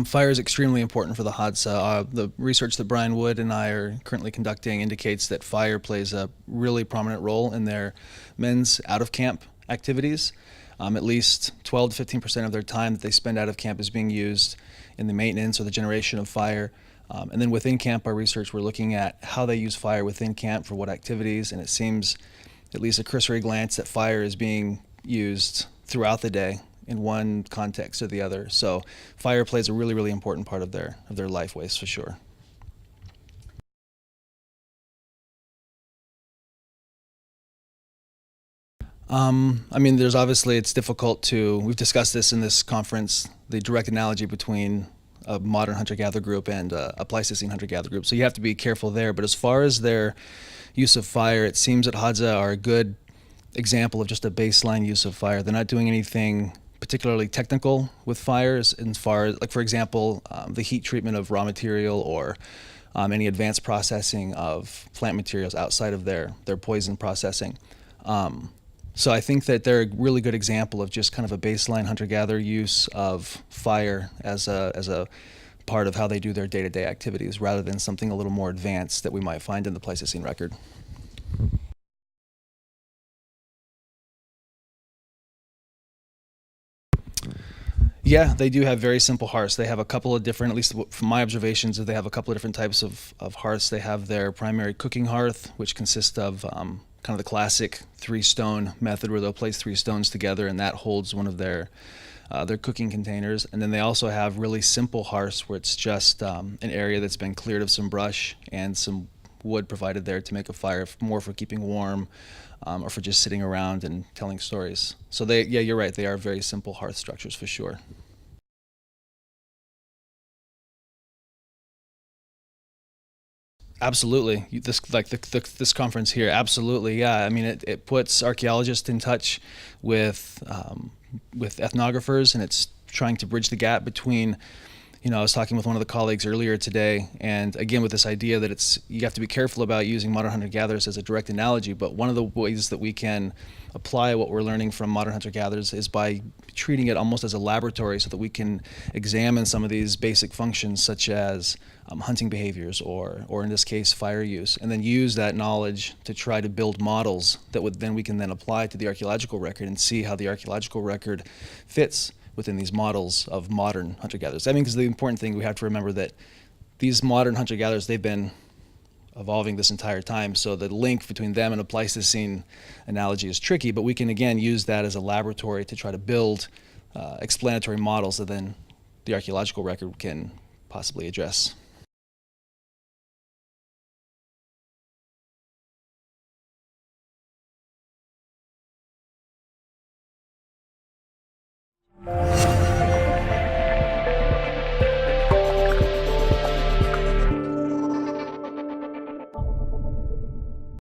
Fire is extremely important for the Hadza. The research that Brian Wood and I are currently conducting indicates that fire plays a really prominent role in their men's out-of-camp activities. At least 12 to 15% of their time that they spend out of camp is being used in the maintenance or the generation of fire. And then within camp, our research, we're looking at how they use fire within camp for what activities, and it seems, at least a cursory glance, that fire is being used throughout the day in one context or the other. So fire plays a really, really important part of their life ways for sure. I mean, there's obviously, it's difficult to, we've discussed this in this conference, the direct analogy between a modern hunter-gatherer group and a Pleistocene hunter-gatherer group. So you have to be careful there. But as far as their use of fire, it seems that Hadza are a good example of just a baseline use of fire. They're not doing anything particularly technical with fires, as far as, like, for example, the heat treatment of raw material or any advanced processing of plant materials outside of their poison processing. So I think that they're a really good example of just kind of a baseline hunter-gatherer use of fire as a part of how they do their day-to-day activities, rather than something a little more advanced that we might find in the Pleistocene record. Yeah, they do have very simple hearths. They have a couple of different, at least from my observations, they have a couple of different types of hearths. They have their primary cooking hearth, which consists of kind of the classic 3-stone method, where they'll place 3 stones together, and that holds one of their cooking containers. And then they also have really simple hearths, where it's just an area that's been cleared of some brush and some wood provided there to make a fire, more for keeping warm or for just sitting around and telling stories. So yeah, you're right, they are very simple hearth structures for sure. Absolutely. This conference here, absolutely, yeah. I mean, it puts archaeologists in touch with ethnographers, and it's trying to bridge the gap between, I was talking with one of the colleagues earlier today, and again with this idea that you have to be careful about using modern hunter-gatherers as a direct analogy, but one of the ways that we can apply what we're learning from modern hunter-gatherers is by treating it almost as a laboratory, so that we can examine some of these basic functions, such as hunting behaviors, or in this case, fire use, and then use that knowledge to try to build models that we can then apply to the archaeological record and see how the archaeological record fits within these models of modern hunter-gatherers. I mean, because the important thing, we have to remember that these modern hunter-gatherers, they've been evolving this entire time, so the link between them and a Pleistocene analogy is tricky, but we can again use that as a laboratory to try to build explanatory models that then the archaeological record can possibly address.